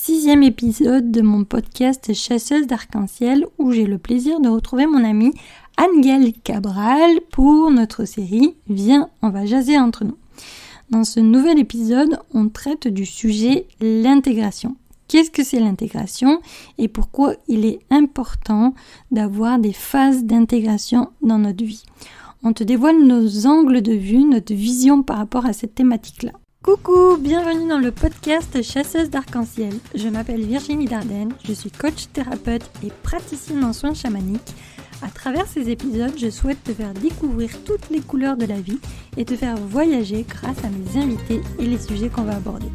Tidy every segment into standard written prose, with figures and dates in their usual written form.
6e épisode de mon podcast Chasseuse d'arc-en-ciel où j'ai le plaisir de retrouver mon amie Anne-Gaëlle Cabral pour notre série Viens, on va jaser entre nous. Dans ce nouvel épisode, on traite du sujet l'intégration. Qu'est-ce que c'est l'intégration et pourquoi il est important d'avoir des phases d'intégration dans notre vie? On te dévoile nos angles de vue, notre vision par rapport à cette thématique-là. Coucou, bienvenue dans le podcast Chasseuse d'arc-en-ciel. Je m'appelle Virginie Dardenne, je suis coach thérapeute et praticienne en soins chamaniques. À travers ces épisodes, je souhaite te faire découvrir toutes les couleurs de la vie et te faire voyager grâce à mes invités et les sujets qu'on va aborder.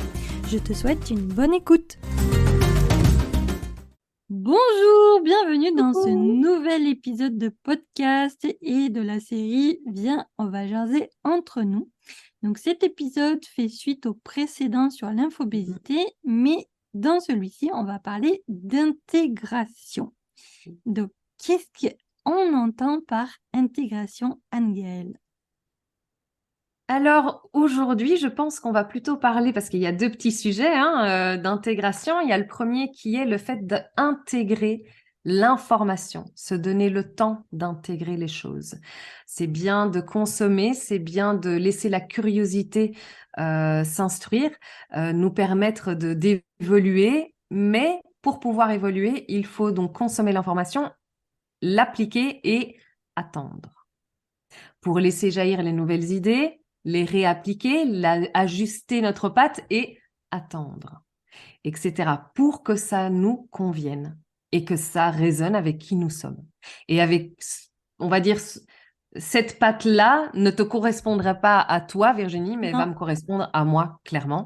Je te souhaite une bonne écoute. Bonjour, bienvenue dans ce nouvel épisode de podcast et de la série Viens, on va jaser entre nous. Donc cet épisode fait suite au précédent sur l'infobésité, mais dans celui-ci, on va parler d'intégration. Donc, qu'est-ce qu'on entend par intégration, Anne-Gaëlle? Alors aujourd'hui, je pense qu'on va plutôt parler, parce qu'il y a deux petits sujets d'intégration. Il y a le premier qui est le fait d'intégrer l'information, se donner le temps d'intégrer les choses. C'est bien de consommer, c'est bien de laisser la curiosité s'instruire, nous permettre d'évoluer, mais pour pouvoir évoluer, il faut donc consommer l'information, l'appliquer et attendre. Pour laisser jaillir les nouvelles idées, les réappliquer, ajuster notre patte et attendre, etc. pour que ça nous convienne et que ça résonne avec qui nous sommes. Et avec, on va dire, cette patte-là ne te correspondra pas à toi, Virginie, mais va me correspondre à moi, clairement.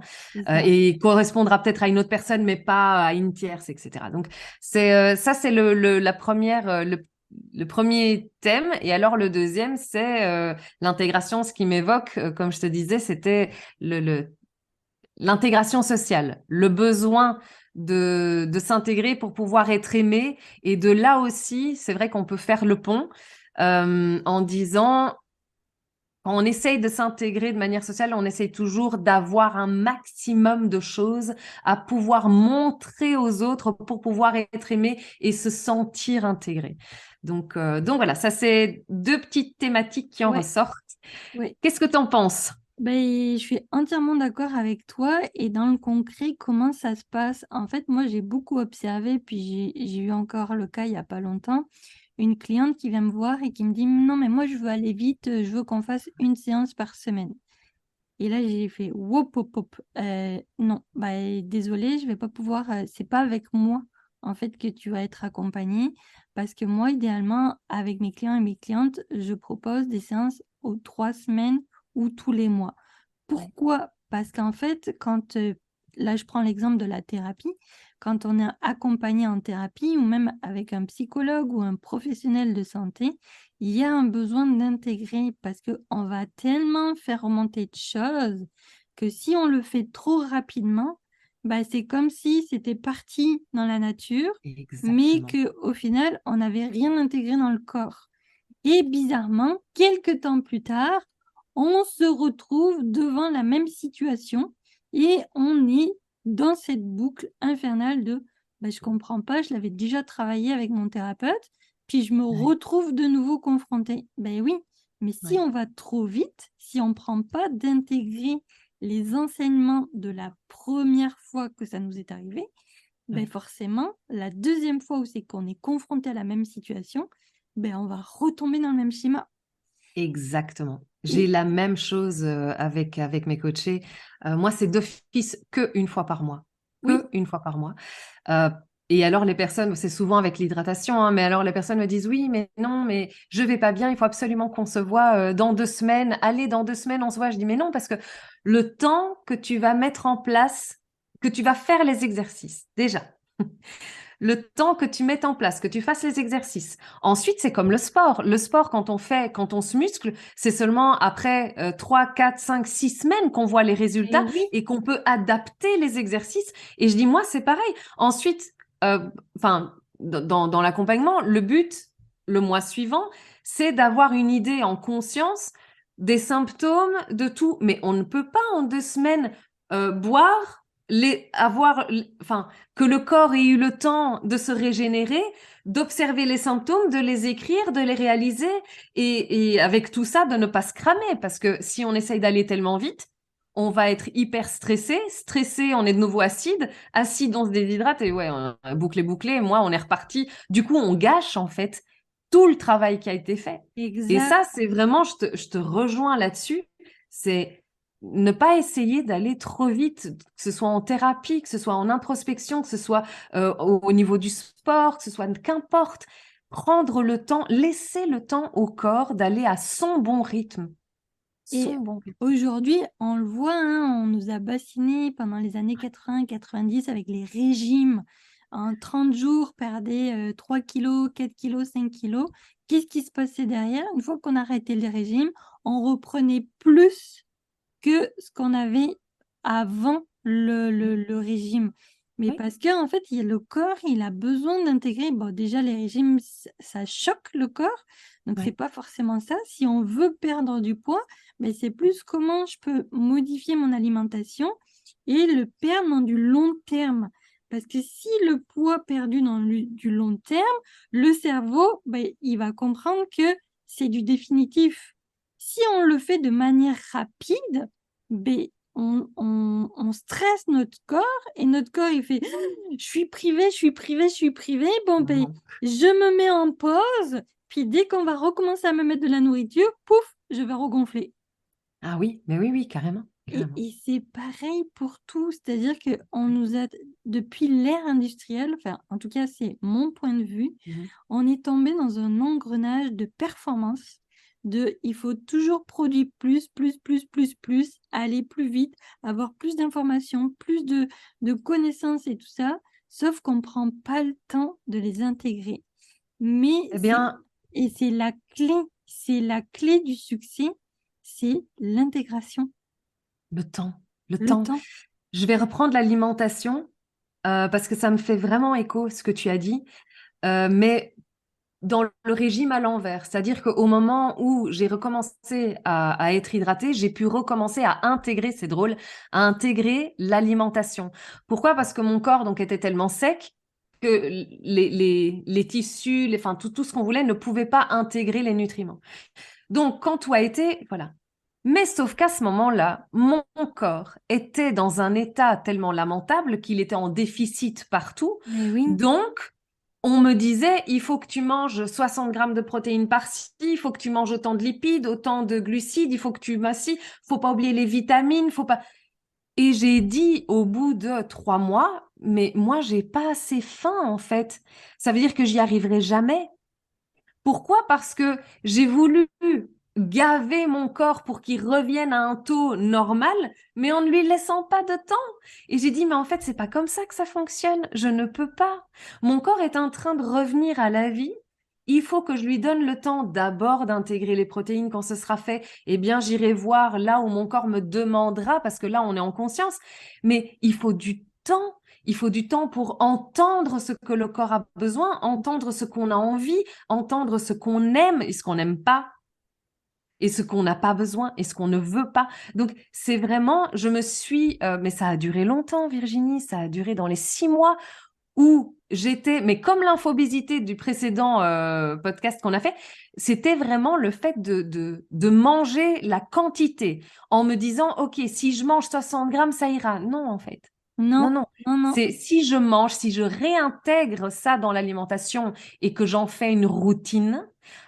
Et correspondra peut-être à une autre personne, mais pas à une tierce, etc. Donc, ça, c'est la première, le premier thème. Et alors, le deuxième, c'est l'intégration. Ce qui m'évoque, comme je te disais, c'était l'intégration sociale, le besoin de s'intégrer pour pouvoir être aimé. Et de là aussi, c'est vrai qu'on peut faire le pont en disant, quand on essaye de s'intégrer de manière sociale, on essaye toujours d'avoir un maximum de choses à pouvoir montrer aux autres pour pouvoir être aimé et se sentir intégré. Donc voilà, ça c'est deux petites thématiques qui en ressortent. Oui. Qu'est-ce que tu en penses? Je suis entièrement d'accord avec toi et dans le concret, comment ça se passe? En fait, moi, j'ai beaucoup observé, puis j'ai eu encore le cas il n'y a pas longtemps, une cliente qui vient me voir et qui me dit, non, mais moi, je veux aller vite, je veux qu'on fasse une séance par semaine. Et là, j'ai fait, wop, wop, wop. Non, désolée, je vais pas pouvoir, c'est pas avec moi, en fait, que tu vas être accompagnée, parce que moi, idéalement, avec mes clients et mes clientes, je propose des séances aux 3 semaines ou tous les mois. Pourquoi? Parce qu'en fait, là, je prends l'exemple de la thérapie, quand on est accompagné en thérapie ou même avec un psychologue ou un professionnel de santé, il y a un besoin d'intégrer parce qu'on va tellement faire remonter de choses que si on le fait trop rapidement, c'est comme si c'était parti dans la nature, mais qu'au final, on n'avait rien intégré dans le corps. Et bizarrement, quelques temps plus tard, on se retrouve devant la même situation et on est dans cette boucle infernale de je comprends pas, je l'avais déjà travaillé avec mon thérapeute, puis je me retrouve de nouveau confrontée. Oui, mais si on va trop vite, si on ne prend pas d'intégrer les enseignements de la première fois que ça nous est arrivé, forcément, la deuxième fois où c'est qu'on est confronté à la même situation, on va retomber dans le même schéma. Exactement. J'ai la même chose avec mes coachés. Moi, c'est d'office qu'une fois par mois. Une fois par mois. Et alors, les personnes, c'est souvent avec l'hydratation, mais alors les personnes me disent, oui, mais non, mais je vais pas bien, il faut absolument qu'on se voit dans 2 semaines. Allez, dans 2 semaines, on se voit. Je dis, mais non, parce que le temps que tu vas mettre en place, que tu vas faire les exercices, déjà. Le temps que tu mettes en place, que tu fasses les exercices. Ensuite, c'est comme le sport. Le sport, quand on se muscle, c'est seulement après 3, 4, 5, 6 semaines qu'on voit les résultats et qu'on peut adapter les exercices. Et je dis, moi, c'est pareil. Ensuite, dans l'accompagnement, le but, le mois suivant, c'est d'avoir une idée en conscience des symptômes, de tout. Mais on ne peut pas en 2 semaines boire enfin, que le corps ait eu le temps de se régénérer, d'observer les symptômes, de les écrire, de les réaliser, et avec tout ça, de ne pas se cramer, parce que si on essaye d'aller tellement vite, on va être hyper stressé, on est de nouveau acide, on se déshydrate, et ouais, bouclé, moi, on est reparti. Du coup, on gâche, en fait, tout le travail qui a été fait. Et Exact. ça, c'est vraiment, je te rejoins là-dessus, c'est ne pas essayer d'aller trop vite, que ce soit en thérapie, que ce soit en introspection, que ce soit au niveau du sport, que ce soit qu'importe. Prendre le temps, laisser le temps au corps d'aller à son bon rythme. Et Son bon rythme. aujourd'hui, on le voit, hein, on nous a bassinés pendant les années 80-90 avec les régimes. En 30 jours, perdez 3 kilos, 4 kilos, 5 kilos. Qu'est-ce qui se passait derrière? Une fois qu'on arrêtait le régime, on reprenait plus que ce qu'on avait avant le régime. Mais Oui, parce que en fait, le corps, il a besoin d'intégrer. Bon, déjà, les régimes, ça choque le corps. Donc, c'est oui. pas forcément ça. Si on veut perdre du poids, mais c'est plus comment je peux modifier mon alimentation et le perdre dans du long terme. Parce que si le poids perdu dans du long terme, le cerveau, ben, il va comprendre que c'est du définitif. Si on le fait de manière rapide, ben, on stresse notre corps et notre corps, il fait « je suis privé, je suis privé, je suis privé ». Bon, ben, Non. je me mets en pause, puis dès qu'on va recommencer à me mettre de la nourriture, pouf, je vais regonfler. Ah oui, mais oui, oui, carrément, carrément. Et c'est pareil pour tout, c'est-à-dire qu'on nous a, depuis l'ère industrielle, enfin, en tout cas, c'est mon point de vue, Mhm. on est tombé dans un engrenage de performance, il faut toujours produire plus, aller plus vite, avoir plus d'informations, plus de connaissances et tout ça, sauf qu'on ne prend pas le temps de les intégrer. Mais Eh bien, c'est la clé du succès, c'est l'intégration, le temps, le le temps. temps. Je vais reprendre l'alimentation parce que ça me fait vraiment écho ce que tu as dit. Mais dans le régime à l'envers. C'est-à-dire qu'au moment où j'ai recommencé à être hydratée, j'ai pu recommencer à intégrer, c'est drôle, à intégrer l'alimentation. Pourquoi? Parce que mon corps donc était tellement sec que les tissus, enfin tout ce qu'on voulait ne pouvait pas intégrer les nutriments. Donc quand tout a été, voilà. Mais sauf qu'à ce moment-là, mon corps était dans un état tellement lamentable qu'il était en déficit partout. Mais oui, Donc, on me disait, il faut que tu manges 60 grammes de protéines par-ci, il faut que tu manges autant de lipides, autant de glucides, il faut que tu massis, faut pas oublier les vitamines, faut pas. Et j'ai dit au bout de 3 mois, mais moi, j'ai pas assez faim, en fait. Ça veut dire que j'y arriverai jamais. Pourquoi? Parce que j'ai voulu gaver mon corps pour qu'il revienne à un taux normal, mais en ne lui laissant pas de temps. Et j'ai dit, mais en fait, c'est pas comme ça que ça fonctionne. Je ne peux pas. Mon corps est en train de revenir à la vie. Il faut que je lui donne le temps d'abord d'intégrer les protéines quand ce sera fait. Eh bien, j'irai voir là où mon corps me demandera, parce que là, on est en conscience. Mais il faut du temps. Il faut du temps pour entendre ce que le corps a besoin, entendre ce qu'on a envie, entendre ce qu'on aime et ce qu'on n'aime pas, et ce qu'on n'a pas besoin et ce qu'on ne veut pas. Donc, c'est vraiment, mais ça a duré longtemps, Virginie, ça a duré dans les 6 mois où j'étais, mais comme l'infobésité du précédent podcast qu'on a fait, c'était vraiment le fait de manger la quantité en me disant, OK, si je mange 60 grammes, ça ira. Non, en fait. non, Non, non. non, non, C'est si je mange, si je réintègre ça dans l'alimentation et que j'en fais une routine,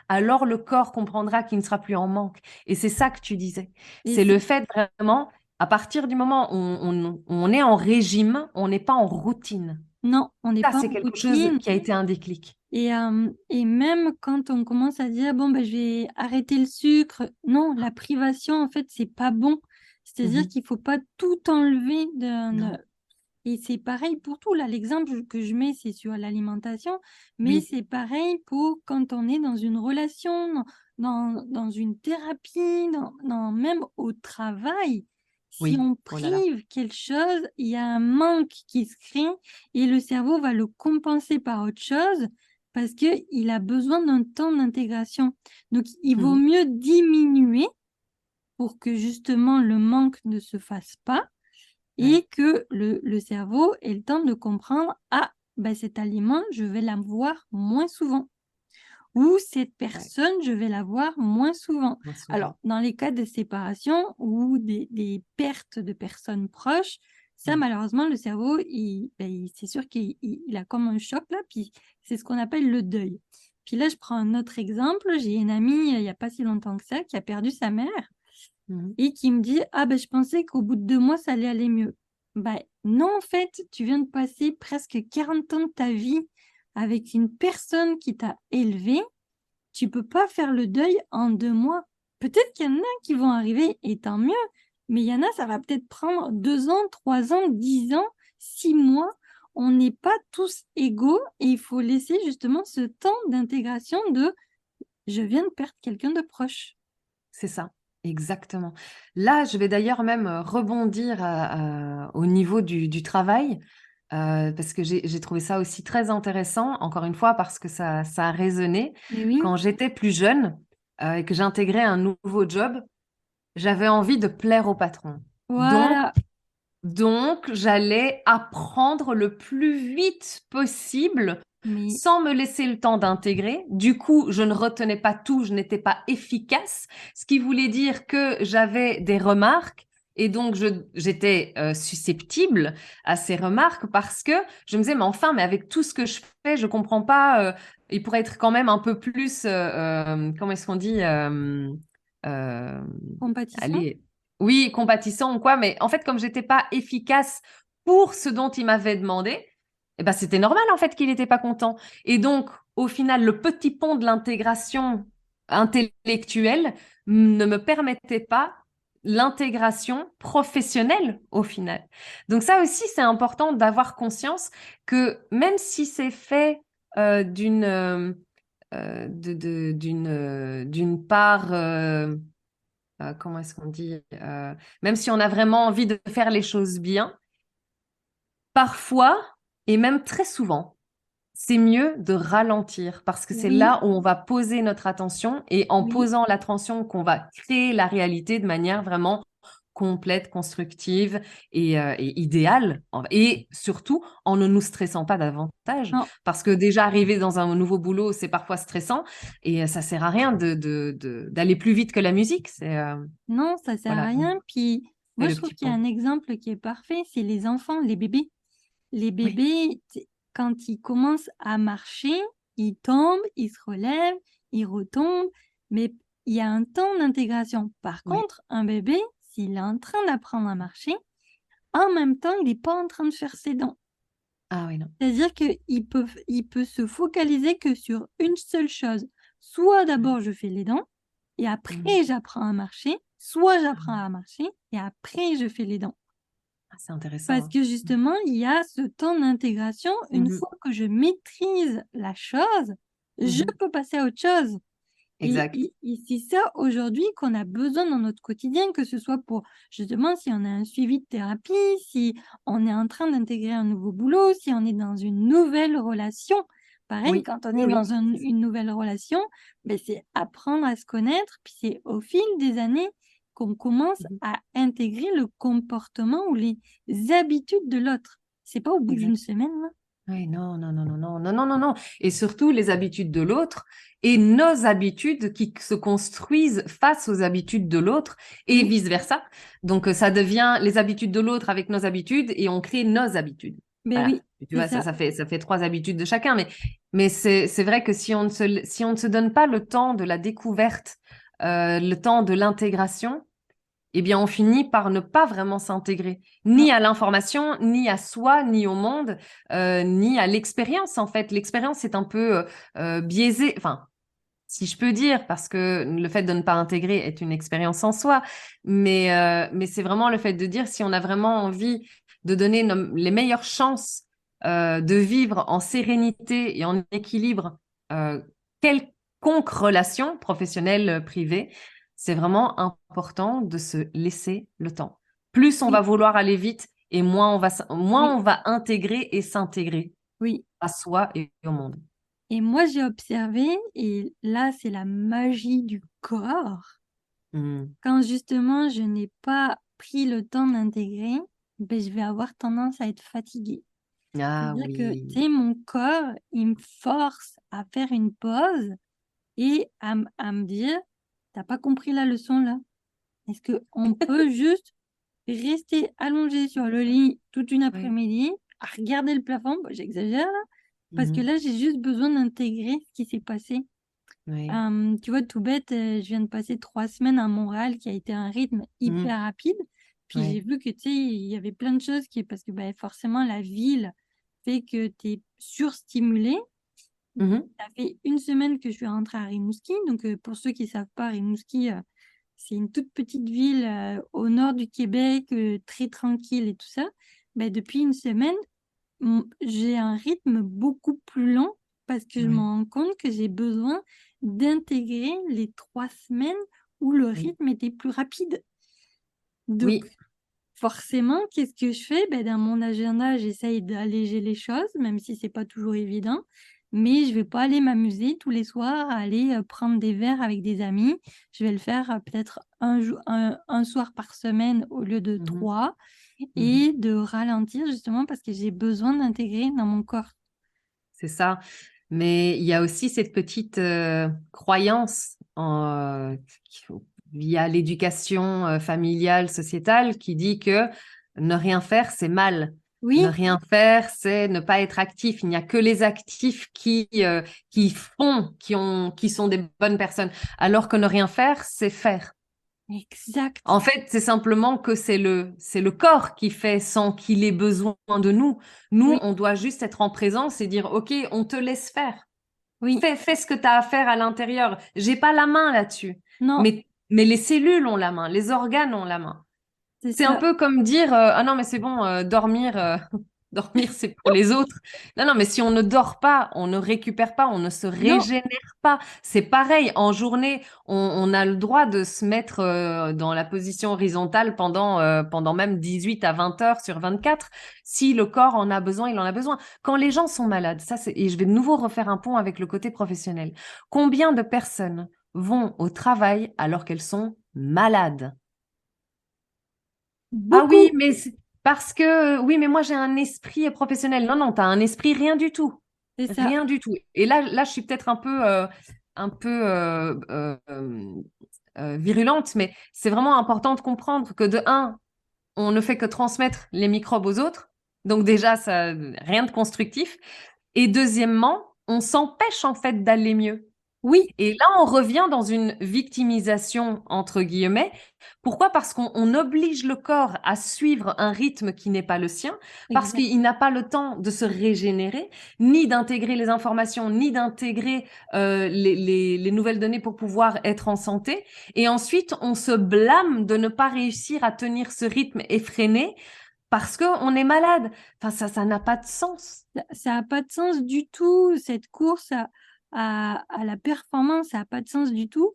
alors le corps comprendra qu'il ne sera plus en manque. Et c'est ça que tu disais. et C'est le c'est, fait vraiment, à partir du moment où on est en régime, on n'est pas en routine. non, on n'est Ça, pas c'est en quelque chose routine. qui a été un déclic. Et même quand on commence à dire, bon, ben, je vais arrêter le sucre, non, la privation, en fait, c'est pas bon. C'est-à-dire Mhm. qu'il faut pas tout enlever Non. Et c'est pareil pour tout. Là, l'exemple que je mets, c'est sur l'alimentation, mais Oui, c'est pareil pour quand on est dans une relation, dans une thérapie, même au travail. Si oui. on Oh là là. prive quelque chose, il y a un manque qui se crée et le cerveau va le compenser par autre chose parce qu'il a besoin d'un temps d'intégration. Donc, il vaut Mhm. mieux diminuer pour que justement le manque ne se fasse pas Ouais, et que le cerveau ait le temps de comprendre, ah, ben, cet aliment, je vais la voir moins souvent. Ou cette ouais, personne, je vais la voir moins souvent. moins Alors, souvent. dans les cas de séparation ou des pertes de personnes proches, ça, Mm. malheureusement, le cerveau, c'est sûr qu'il a comme un choc là, puis c'est ce qu'on appelle le deuil. Puis là, je prends un autre exemple. J'ai une amie, il n'y a pas si longtemps que ça, qui a perdu sa mère Mhm. et qui me dit, ah ben, je pensais qu'au bout de 2 mois, ça allait aller mieux. Ben, non, en fait, tu viens de passer presque 40 ans de ta vie avec une personne qui t'a élevé. Tu peux pas faire le deuil en 2 mois. Peut-être qu'il y en a qui vont arriver et tant mieux, mais il y en a, ça va peut-être prendre 2 ans, 3 ans, 10 ans, 6 mois. On n'est pas tous égaux et il faut laisser justement ce temps d'intégration de je viens de perdre quelqu'un de proche. C'est ça, exactement. Là, je vais d'ailleurs même rebondir au niveau du travail, parce que j'ai trouvé ça aussi très intéressant, encore une fois, parce que ça a résonné. Mais oui, Quand j'étais plus jeune et que j'intégrais un nouveau job, j'avais envie de plaire au patron. Donc, voilà. donc, j'allais apprendre le plus vite possible Mais sans me laisser le temps d'intégrer. Du coup, je ne retenais pas tout, je n'étais pas efficace, ce qui voulait dire que j'avais des remarques et donc j'étais susceptible à ces remarques parce que je me disais, mais enfin, mais avec tout ce que je fais, je comprends pas, il pourrait être quand même un peu plus, comment est-ce qu'on dit, euh, compatissant, allez, oui, compatissant ou quoi, mais en fait, comme j'étais pas efficace pour ce dont il m'avait demandé, eh ben, c'était normal en fait qu'il n'était pas content. Et donc, au final, le petit pont de l'intégration intellectuelle ne me permettait pas l'intégration professionnelle au final. Donc ça aussi, c'est important d'avoir conscience que même si c'est fait d'une part comment est-ce qu'on dit même si on a vraiment envie de faire les choses bien, parfois, et même très souvent, c'est mieux de ralentir parce que c'est oui, là où on va poser notre attention et en oui. posant l'attention qu'on va créer la réalité de manière vraiment complète, constructive et idéale. Et surtout, en ne nous stressant pas davantage. Non, Parce que déjà, arriver dans un nouveau boulot, c'est parfois stressant et ça sert à rien d'aller plus vite que la musique. non, ça sert à Voilà, donc rien. Puis c'est moi, le je trouve petit qu'il y a pont. un exemple qui est parfait, c'est les enfants, les bébés. Les Oui, bébés, quand ils commencent à marcher, ils tombent, ils se relèvent, ils retombent, mais il y a un temps d'intégration. Par oui. contre, un bébé, s'il est en train d'apprendre à marcher, en même temps, il n'est pas en train de faire ses dents. Ah oui, non. C'est-à-dire qu'il peut se focaliser que sur une seule chose. Soit d'abord je fais les dents, et Mhm. après j'apprends à marcher, soit j'apprends à marcher, et après je fais les dents. Ah, c'est intéressant, Parce hein. que justement, il y a ce temps d'intégration. Une Mhm. fois que je maîtrise la chose, je Mhm. peux passer à autre chose. Et, Exact. et- et c'est ça aujourd'hui qu'on a besoin dans notre quotidien, que ce soit pour justement si on a un suivi de thérapie, si on est en train d'intégrer un nouveau boulot, si on est dans une nouvelle relation. Pareil, Oui, quand on oui, est oui. dans une nouvelle relation, ben, c'est apprendre à se connaître, puis c'est au fil des années qu'on commence Mhm. à intégrer le comportement ou les habitudes de l'autre. C'est pas au bout d'une Exact. semaine, là. Oui, non, non, non, non, non, non, non, non, non. Et surtout les habitudes de l'autre et nos habitudes qui se construisent face aux habitudes de l'autre et Oui, vice-versa. Donc, ça devient les habitudes de l'autre avec nos habitudes et on crée nos habitudes. ben Voilà. oui, Tu c'est vois, ça. ça fait trois habitudes de chacun. Mais c'est vrai que si on ne se donne pas le temps de la découverte, le temps de l'intégration, eh bien, on finit par ne pas vraiment s'intégrer, Non, ni à l'information, ni à soi, ni au monde, ni à l'expérience, en fait. L'expérience est un peu biaisée, enfin, si je peux dire, parce que le fait de ne pas intégrer est une expérience en soi, mais c'est vraiment le fait de dire si on a vraiment envie de donner les meilleures chances de vivre en sérénité et en équilibre euh, quelconque relation professionnelle, privée, c'est vraiment important de se laisser le temps. Plus on va oui, vouloir aller vite et moins oui, on va intégrer et s'intégrer oui. à soi et au monde. Et moi, j'ai observé, et là, c'est la magie du corps, Mm. quand justement je n'ai pas pris le temps d'intégrer, ben, je vais avoir tendance à être fatiguée. Ah C'est-à-dire que, oui. tu sais, mon corps, il me force à faire une pause et à me dire, t'as pas compris la leçon là? Est-ce qu'on peut juste rester allongé sur le lit toute une Oui. après-midi à regarder le plafond? Bon, j'exagère là, parce que Mhm. là, j'ai juste besoin d'intégrer ce qui s'est passé. Oui. Tu vois, tout bête, je viens de passer 3 semaines à Montréal qui a été un rythme Mhm. hyper rapide. Puis j'ai Oui. vu que, tu sais, il y avait plein de choses parce que ben, forcément, la ville fait que tu es surstimulé. Mhm. Ça fait une semaine que je suis rentrée à Rimouski. Donc, pour ceux qui ne savent pas, Rimouski, c'est une toute petite ville au nord du Québec, très tranquille et tout ça. Ben, depuis une semaine, j'ai un rythme beaucoup plus lent parce que je me Oui. rends compte que j'ai besoin d'intégrer les 3 semaines où le Oui. rythme était plus rapide. Donc, Oui. forcément, qu'est-ce que je fais? Ben, dans mon agenda, j'essaye d'alléger les choses, même si c'est pas toujours évident. Mais je vais pas aller m'amuser tous les soirs à aller prendre des verres avec des amis. Je vais le faire peut-être un soir par semaine au lieu de Mhm. 3 Mhm. et de ralentir justement parce que j'ai besoin d'intégrer dans mon corps. C'est ça. Mais il y a aussi cette petite croyance via l'éducation familiale, sociétale, qui dit que ne rien faire, c'est mal. Ne Oui, rien faire, c'est ne pas être actif. Il n'y a que les actifs qui font, qui sont des bonnes personnes. Alors que ne rien faire, c'est faire. exact. En fait, c'est simplement que c'est le corps qui fait sans qu'il ait besoin de nous. Nous, Oui, on doit juste être en présence et dire, OK, on te laisse faire. oui. Fais ce que tu as à faire à l'intérieur. J'ai pas la main là-dessus. Non, Mais les cellules ont la main, les organes ont la main. c'est C'est un ça. peu comme dire ah non mais c'est bon dormir dormir c'est pour les autres. Non mais si on ne dort pas, on ne récupère pas, on ne se Non, régénère pas. C'est pareil en journée, on a le droit de se mettre dans la position horizontale pendant même 18 à 20 heures sur 24. Si le corps en a besoin, il en a besoin. Quand les gens sont malades, ça c'est et je vais de nouveau refaire un pont avec le côté professionnel. Combien de personnes vont au travail alors qu'elles sont malades? Ah oui, beaucoup. mais parce que oui, mais moi j'ai un esprit professionnel. Non, non, tu as un esprit rien du tout. C'est ça. Rien du tout. Et là je suis peut-être un peu virulente, mais c'est vraiment important de comprendre que de un, on ne fait que transmettre les microbes aux autres. Donc déjà, ça, rien de constructif. Et deuxièmement, on s'empêche en fait d'aller mieux. Oui, Et là, on revient dans une victimisation, entre guillemets. Pourquoi? Parce qu'on oblige le corps à suivre un rythme qui n'est pas le sien, parce exact. qu'il n'a pas le temps de se régénérer, ni d'intégrer les informations, ni d'intégrer les nouvelles données pour pouvoir être en santé. Et ensuite, on se blâme de ne pas réussir à tenir ce rythme effréné parce qu'on est malade. Enfin, ça n'a pas de sens. Ça n'a pas de sens du tout. Cette course à la performance, ça n'a pas de sens du tout.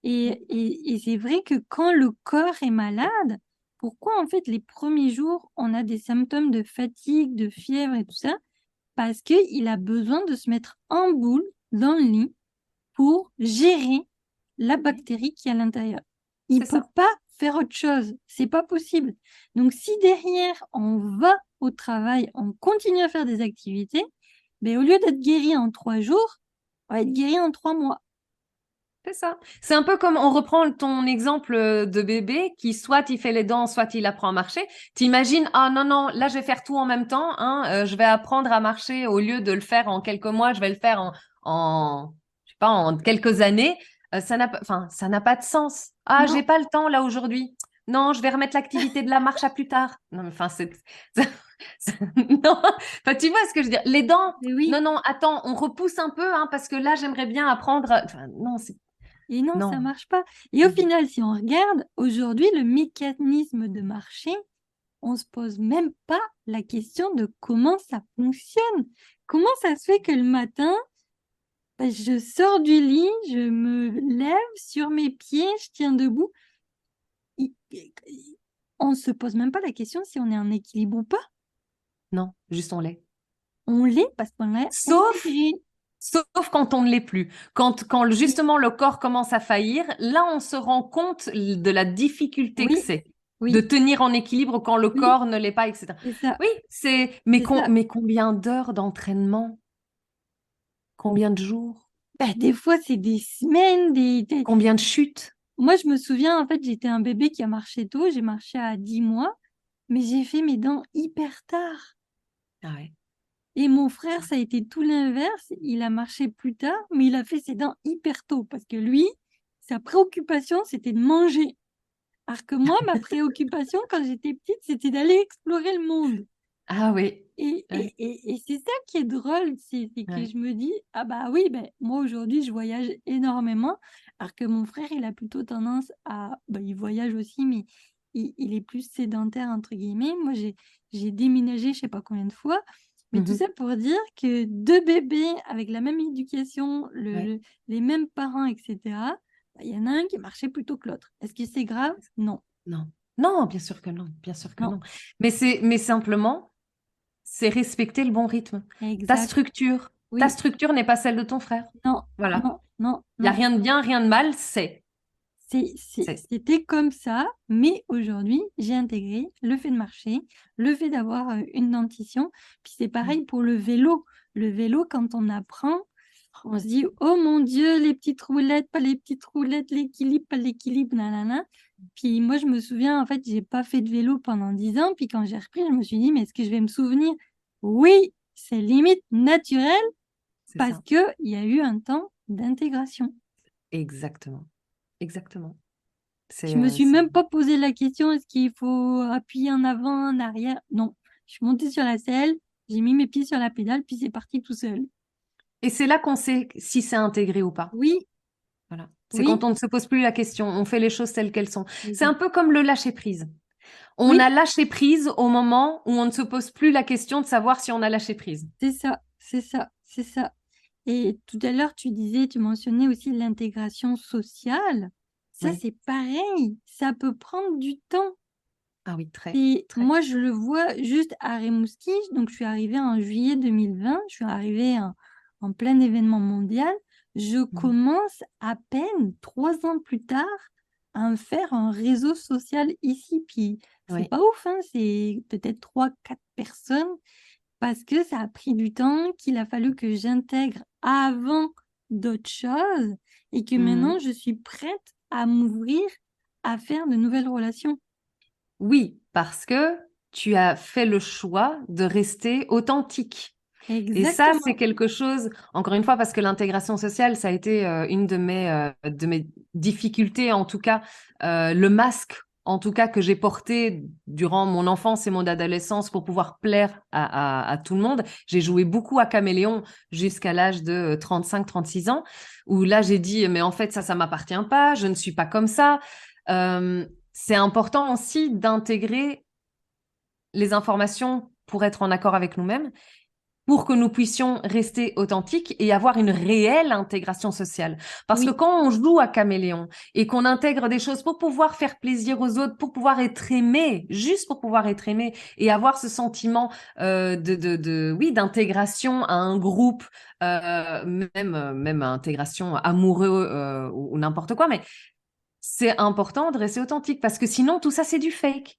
Et c'est vrai que quand le corps est malade, pourquoi en fait les premiers jours, on a des symptômes de fatigue, de fièvre et tout ça? Parce qu'il a besoin de se mettre en boule dans le lit pour gérer la bactérie qui est à l'intérieur. Il C'est ne peut ça. pas faire autre chose. C'est pas possible. Donc, si derrière, on va au travail, on continue à faire des activités, mais au lieu d'être guéri en 3 jours, on va être guéri en 3 mois. C'est ça. C'est un peu comme on reprend ton exemple de bébé qui soit il fait les dents, soit il apprend à marcher. T'imagines, ah non, non, là je vais faire tout en même temps, hein, je vais apprendre à marcher au lieu de le faire en quelques mois, je vais le faire je sais pas, en quelques années. Enfin, ça n'a pas de sens. Ah, Non, j'ai pas le temps là aujourd'hui. Non, je vais remettre l'activité de la marche à plus tard. Non, mais enfin, non, enfin, tu vois ce que je veux dire. Les dents, mais oui. non, non, attends, on repousse un peu, hein, parce que là, j'aimerais bien apprendre. Enfin, non, c'est Et non, ça non. marche pas. Et au final, si on regarde, aujourd'hui, le mécanisme de marché, on ne se pose même pas la question de comment ça fonctionne. Comment ça se fait que le matin, ben, je sors du lit, je me lève sur mes pieds, je tiens debout. On ne se pose même pas la question si on est en équilibre ou pas. Non, juste on l'est. On l'est parce qu'on l'a Sauf, intégré. sauf quand on ne l'est plus. Quand Oui, justement le corps commence à faillir, là on se rend compte de la difficulté que oui, c'est. de Oui, tenir en équilibre quand le oui, corps ne l'est pas, etc. c'est ça, Oui, mais, c'est ça. mais combien d'heures d'entraînement? Combien de jours? Bah, des fois, c'est des semaines, Combien de chutes? Moi, je me souviens, en fait, j'étais un bébé qui a marché tôt, j'ai marché à 10 mois, mais j'ai fait mes dents hyper tard. Ah ouais. Et mon frère, ça a été tout l'inverse. Il a marché plus tard, mais il a fait ses dents hyper tôt parce que lui, sa préoccupation, c'était de manger. Alors que moi, ma préoccupation quand j'étais petite, c'était d'aller explorer le monde. Ah oui. Ouais, Et c'est ça qui est drôle, c'est que ouais. je me dis, ah bah oui, ben, moi aujourd'hui, je voyage énormément, alors que mon frère, il a plutôt tendance à, bah, il voyage aussi, mais il est plus sédentaire, entre guillemets. Moi, j'ai déménagé, je sais pas combien de fois, mais tout Mhm. ça pour dire que deux bébés avec la même éducation, Ouais. les mêmes parents, etc., bah, il y en a un qui marchait plutôt que l'autre. Est-ce que c'est grave? Non, Non. Non, bien sûr que non, bien sûr que non, non. Mais simplement, c'est respecter le bon rythme. Ta exact. structure, ta Oui, structure n'est pas celle de ton frère. non, Voilà. non, non, Il n'y a non. rien de bien, rien de mal, c'est. C'était comme ça, mais aujourd'hui, j'ai intégré le fait de marcher, le fait d'avoir une dentition. Puis c'est Ouais. pareil pour le vélo. Le vélo, quand on apprend, on se dit, oh mon Dieu, les petites roulettes, pas les petites roulettes, l'équilibre, pas l'équilibre, nanana. Puis moi, je me souviens, en fait, j'ai pas fait de vélo pendant 10 ans. Puis quand j'ai repris, je me suis dit, mais est-ce que je vais me souvenir? Oui, c'est limite naturel C'est parce ça. qu'il y a eu un temps d'intégration. Exactement. Exactement. Je me suis même pas posé la question, est-ce qu'il faut appuyer en avant, en arrière? Non. Je suis montée sur la selle, j'ai mis mes pieds sur la pédale, puis c'est parti tout seul. Et c'est là qu'on sait si c'est intégré ou pas. Oui, Voilà. C'est quand oui, on ne se pose plus la question, on fait les choses telles qu'elles sont. C'est un exact. peu comme le lâcher prise. On Oui, a lâché prise au moment où on ne se pose plus la question de savoir si on a lâché prise. c'est ça, c'est ça, c'est ça. Et tout à l'heure, tu disais, tu mentionnais aussi l'intégration sociale. Ça, Oui. c'est pareil, ça peut prendre du temps. Ah oui, très, Et très. moi, je le vois juste à Rimouski. Donc, je suis arrivée en juillet 2020. Je suis arrivée en plein événement mondial. Je Mhm. commence à peine 3 ans plus tard à me faire un réseau social ici. Puis, c'est Oui. pas ouf, hein, c'est peut-être 3, 4 personnes parce que ça a pris du temps, qu'il a fallu que j'intègre avant d'autres choses et que Mhm. maintenant, je suis prête à m'ouvrir à faire de nouvelles relations. Oui, parce que tu as fait le choix de rester authentique. Et ça, c'est Exactement. quelque chose, encore une fois, parce que l'intégration sociale, ça a été une de mes difficultés, en tout cas, le masque, en tout cas, que j'ai porté durant mon enfance et mon adolescence pour pouvoir plaire à tout le monde. J'ai joué beaucoup à Caméléon jusqu'à l'âge de 35, 36 ans, où là, j'ai dit, mais en fait, ça m'appartient pas, je ne suis pas comme ça. C'est important aussi d'intégrer les informations pour être en accord avec nous-mêmes pour que nous puissions rester authentiques et avoir une réelle intégration sociale. Parce que Oui, quand on joue à caméléon et qu'on intègre des choses pour pouvoir faire plaisir aux autres, pour pouvoir être aimé, juste pour pouvoir être aimé et avoir ce sentiment oui, d'intégration à un groupe, même intégration amoureux ou n'importe quoi, mais c'est important de rester authentique parce que sinon tout ça c'est du fake.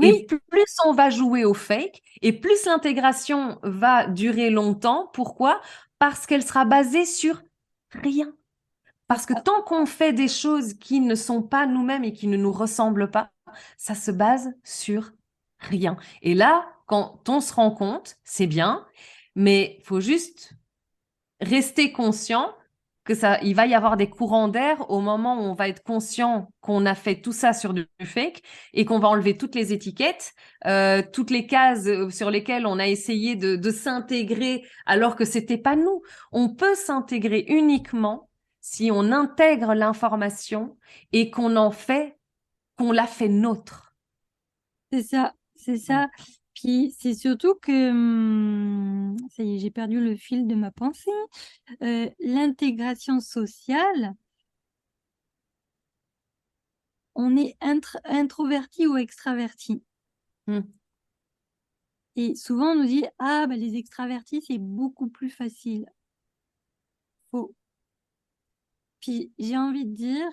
Et oui, plus on va jouer au fake, et plus l'intégration va durer longtemps. Pourquoi? Parce qu'elle sera basée sur rien. c'est Parce que ça. tant qu'on fait des choses qui ne sont pas nous-mêmes et qui ne nous ressemblent pas, ça se base sur rien. Et là, quand on se rend compte, c'est bien, mais faut juste rester conscient que ça, il va y avoir des courants d'air au moment où on va être conscient qu'on a fait tout ça sur du fake et qu'on va enlever toutes les étiquettes, toutes les cases sur lesquelles on a essayé de s'intégrer alors que c'était pas nous. On peut s'intégrer uniquement si on intègre l'information et qu'on la fait nôtre. C'est ça, c'est Voilà. ça. Puis c'est surtout que, ça y est, j'ai perdu le fil de ma pensée. L'intégration sociale, on est introverti ou extraverti. Hmm. Et souvent on nous dit, ah, bah, les extravertis, c'est beaucoup plus facile. Faux. Puis j'ai envie de dire,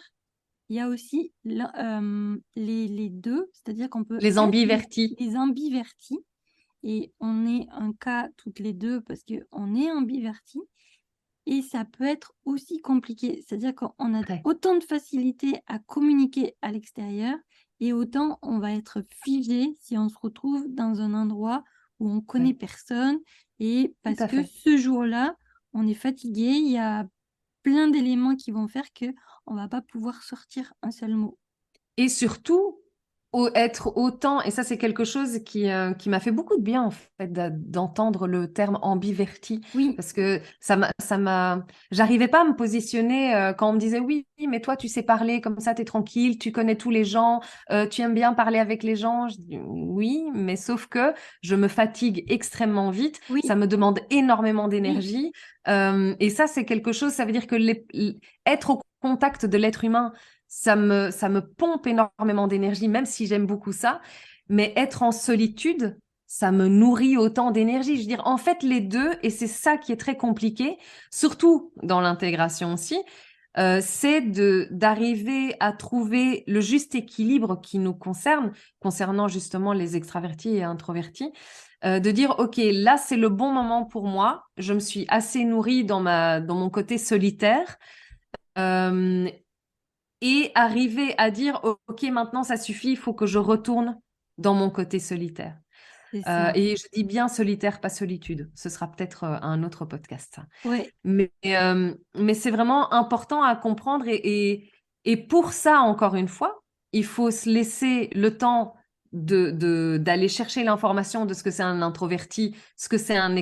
Il y a aussi les deux, c'est-à-dire qu'on peut Les être ambivertis. les ambivertis, et on est un cas toutes les deux parce qu'on est ambivertis, et ça peut être aussi compliqué. C'est-à-dire qu'on a Ouais, autant de facilité à communiquer à l'extérieur, et autant on va être figé si on se retrouve dans un endroit où on connaît ouais, personne, et tout parce à que fait. ce jour-là, on est fatigué, il y a plein d'éléments qui vont faire que on va pas pouvoir sortir un seul mot. Et surtout, être autant, et ça c'est quelque chose qui m'a fait beaucoup de bien en fait d'entendre le terme ambiverti, Oui, parce que j'arrivais pas à me positionner quand on me disait oui, mais toi tu sais parler comme ça, t'es tranquille, tu connais tous les gens, tu aimes bien parler avec les gens. Je dis oui, mais sauf que je me fatigue extrêmement vite, oui, ça me demande énormément oui, d'énergie, et ça c'est quelque chose, ça veut dire que être au contact de l'être humain, ça me pompe énormément d'énergie, même si j'aime beaucoup ça. Mais être en solitude, ça me nourrit autant d'énergie. Je veux dire, en fait, les deux, et c'est ça qui est très compliqué, surtout dans l'intégration aussi, c'est d'arriver à trouver le juste équilibre qui nous concerne, concernant justement les extravertis et introvertis, de dire, OK, là, c'est le bon moment pour moi. Je me suis assez nourrie dans mon côté solitaire. Euh, et arriver à dire, OK, maintenant ça suffit, il faut que je retourne dans mon côté solitaire. c'est ça. Et je dis bien solitaire, pas solitude. Ce sera peut-être un autre podcast, ça. Ouais, Mais c'est vraiment important à comprendre et pour ça, encore une fois, il faut se laisser le temps d'aller chercher l'information de ce que c'est un introverti, ce que c'est un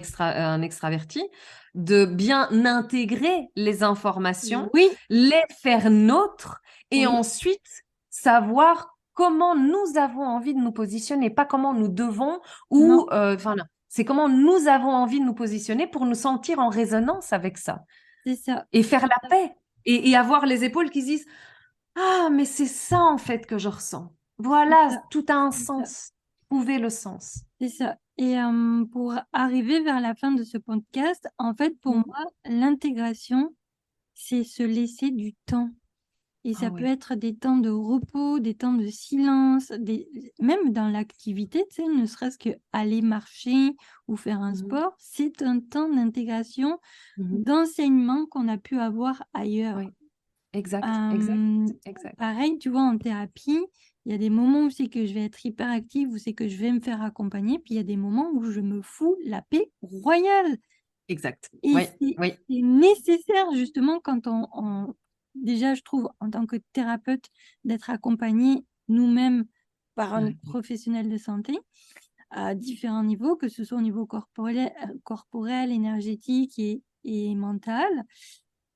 extraverti, de bien intégrer les informations, oui, les faire nôtres et oui, ensuite savoir comment nous avons envie de nous positionner, pas comment nous devons non, ou, enfin, c'est comment nous avons envie de nous positionner pour nous sentir en résonance avec ça c'est ça, et faire la paix et avoir les épaules qui se disent ah, mais c'est ça en fait que je ressens. c'est Voilà, ça, tout a un c'est ça, sens. Trouvez le sens. c'est ça. Et pour arriver vers la fin de ce podcast, en fait, pour Mhm. moi, l'intégration, c'est se laisser du temps. Et Ah ça peut oui. être des temps de repos, des temps de silence, même dans l'activité, tu sais, ne serait-ce que aller marcher ou faire un Mhm. sport, c'est un temps d'intégration, Mhm. d'enseignement qu'on a pu avoir ailleurs. Oui, exact, exact, Euh, exact. Pareil, tu vois, en thérapie, il y a des moments où c'est que je vais être hyperactive, où c'est que je vais me faire accompagner, puis il y a des moments où je me fous la paix royale. Exact. Et Oui, oui. c'est nécessaire justement quand déjà, je trouve, en tant que thérapeute, d'être accompagné nous-mêmes par un Oui. professionnel de santé à différents niveaux, que ce soit au niveau corporel, énergétique et mental.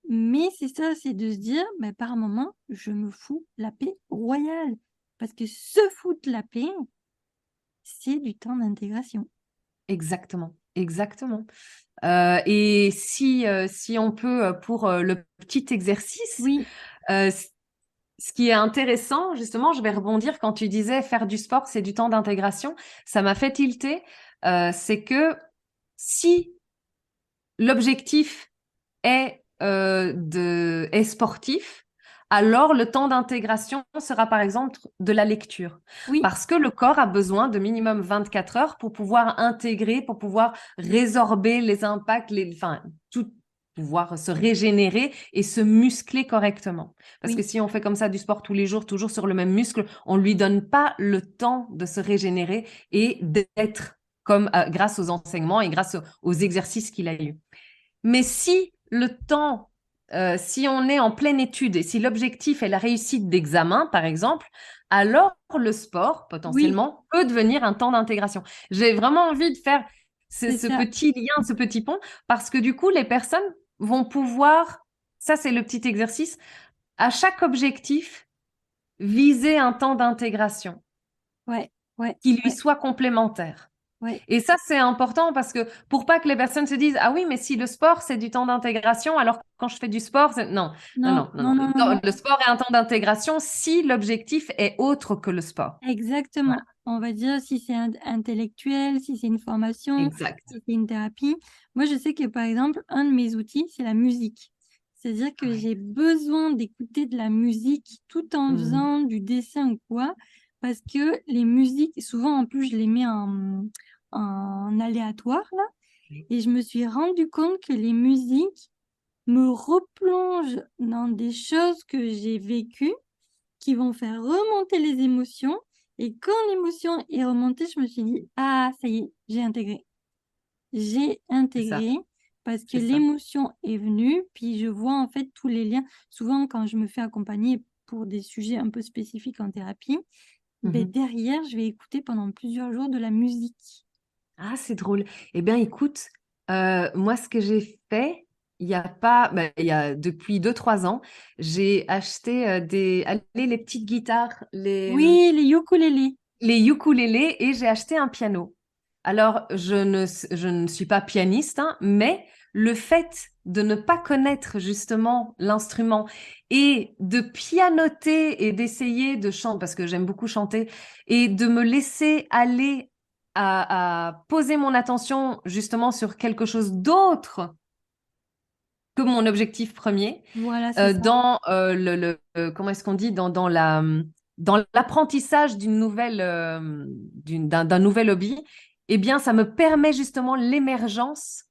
Mais c'est ça, c'est de se dire, ben, par moment, je me fous la paix royale. Parce que se foutre la paix, c'est du temps d'intégration. Exactement, exactement. Et si on peut, pour le petit exercice, Oui, euh, ce qui est intéressant, justement, je vais rebondir quand tu disais faire du sport, c'est du temps d'intégration. Ça m'a fait tilter. C'est que si l'objectif est sportif, alors le temps d'intégration sera par exemple de la lecture. oui, Parce que le corps a besoin de minimum 24 heures pour pouvoir intégrer, pour pouvoir résorber les impacts, enfin, tout pouvoir se régénérer et se muscler correctement. Parce que oui, si on fait comme ça du sport tous les jours, toujours sur le même muscle, on lui donne pas le temps de se régénérer et d'être comme grâce aux enseignements et grâce aux exercices qu'il a eu. Mais si le temps, si on est en pleine étude et si l'objectif est la réussite d'examen, par exemple, alors le sport, oui, potentiellement, peut devenir un temps d'intégration. J'ai vraiment envie de faire c'est ce ça, petit lien, ce petit pont, parce que du coup, les personnes vont pouvoir, ça c'est le petit exercice, à chaque objectif, viser un temps d'intégration ouais, ouais, qui lui ouais, soit complémentaire. ouais. Et ça, c'est important parce que pour pas que les personnes se disent, ah oui, mais si le sport, c'est du temps d'intégration, alors quand je fais du sport, non, non, Non, non, non, non, non. non, non, non. Le sport est un temps d'intégration si l'objectif est autre que le sport. Voilà, Exactement. On va dire si c'est intellectuel, si c'est une formation, exact. si c'est une thérapie. Moi, je sais que par exemple, un de mes outils, c'est la musique. C'est-à-dire que Ouais. j'ai besoin d'écouter de la musique tout en Mhm. faisant du dessin ou quoi, parce que les musiques, souvent en plus, je les mets en aléatoire, là, Oui. et je me suis rendu compte que les musiques me replongent dans des choses que j'ai vécues qui vont faire remonter les émotions. Et quand l'émotion est remontée, je me suis dit, ah, ça y est, j'ai intégré. J'ai C'est ça, intégré parce que c'est ça. l'émotion est venue, puis je vois en fait tous les liens. Souvent, quand je me fais accompagner pour des sujets un peu spécifiques en thérapie, ben Mhm. derrière, je vais écouter pendant plusieurs jours de la musique. Ah, c'est drôle. Eh bien, écoute, moi, ce que j'ai fait, il y a pas, bah, il y a depuis 2, 3 ans, j'ai acheté allez, les petites guitares, Oui, les ukulélés. les ukulélés et j'ai acheté un piano. Alors, je ne suis pas pianiste, hein, mais le fait de ne pas connaître justement l'instrument et de pianoter et d'essayer de chanter, parce que j'aime beaucoup chanter, et de me laisser aller à poser mon attention justement sur quelque chose d'autre que mon objectif premier, Voilà, c'est ça. dans comment est-ce qu'on dit, dans l'apprentissage d'une nouvelle, d'un nouvel hobby, eh bien, ça me permet justement l'émergence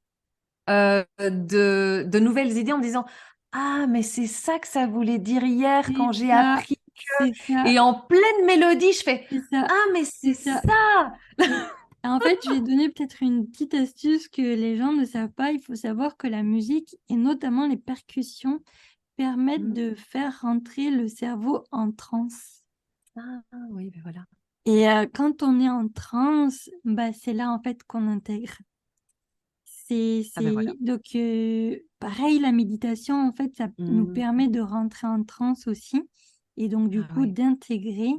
de nouvelles idées en me disant, ah, mais c'est ça que ça voulait dire hier C'est quand j'ai ça, appris. c'est ça, Et en pleine mélodie, je fais, c'est ça, ah, mais c'est c'est ça. ça. Et en fait, je vais donner peut-être une petite astuce que les gens ne savent pas. Il faut savoir que la musique et notamment les percussions permettent Mm. de faire rentrer le cerveau en transe. Ah, oui, ben voilà. Et quand on est en transe, bah, c'est là en fait qu'on intègre. Ah, ben voilà. Donc, pareil, la méditation, en fait, ça nous Mm. permet de rentrer en transe aussi. Et donc, du Ah, coup, oui. d'intégrer.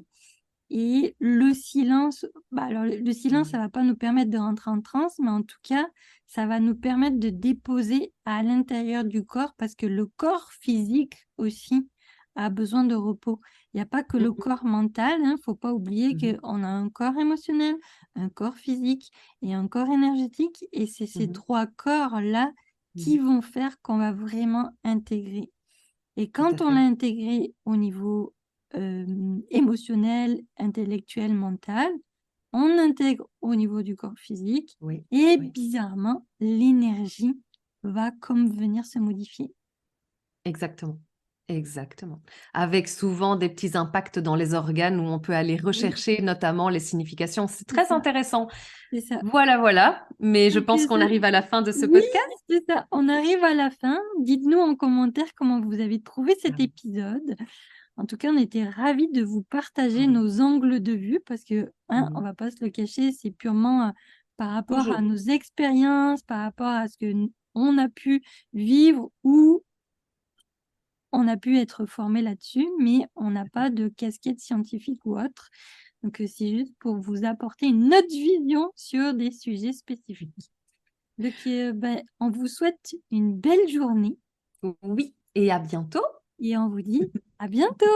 Et le silence, bah alors le silence, ça Mm. va pas nous permettre de rentrer en transe, mais en tout cas, ça va nous permettre de déposer à l'intérieur du corps parce que le corps physique aussi a besoin de repos. Il n'y a pas que le Mm. corps mental, hein, faut pas oublier Mhm. qu'on a un corps émotionnel, un corps physique et un corps énergétique. Et c'est ces Mhm. trois corps-là qui Mhm. vont faire qu'on va vraiment intégrer. Et Tout à quand on l'a fait. intégré au niveau émotionnel, intellectuel, mental, on intègre au niveau du corps physique Oui, et oui. bizarrement, l'énergie va comme venir se modifier. Exactement. Exactement. Avec souvent des petits impacts dans les organes où on peut aller Oui, rechercher notamment les significations. C'est c'est très ça, intéressant. c'est ça. Voilà, voilà. Mais je Donc, pense qu'on arrive à la fin de ce oui, podcast. c'est ça. On arrive à la fin. Dites-nous en commentaire comment vous avez trouvé Ah cet oui. épisode. En tout cas, on était ravis de vous partager Oui. nos angles de vue parce que, hein, on Mhm. va pas se le cacher, c'est purement par rapport à Toujours. nos expériences, par rapport à ce que on a pu vivre ou on a pu être formé là-dessus, mais on n'a pas de casquette scientifique ou autre. Donc, c'est juste pour vous apporter une autre vision sur des sujets spécifiques. Donc, ben, on vous souhaite une belle journée Oui. Et à bientôt. et on vous dit à bientôt!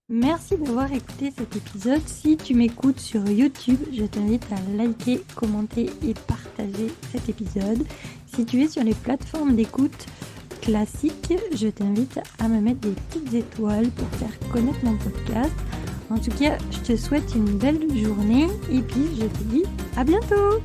Merci d'avoir écouté cet épisode. Si tu m'écoutes sur YouTube, je t'invite à liker, commenter et partager cet épisode. Si tu es sur les plateformes d'écoute classiques, je t'invite à me mettre des petites étoiles pour faire connaître mon podcast. En tout cas, je te souhaite une belle journée et puis je te dis à bientôt!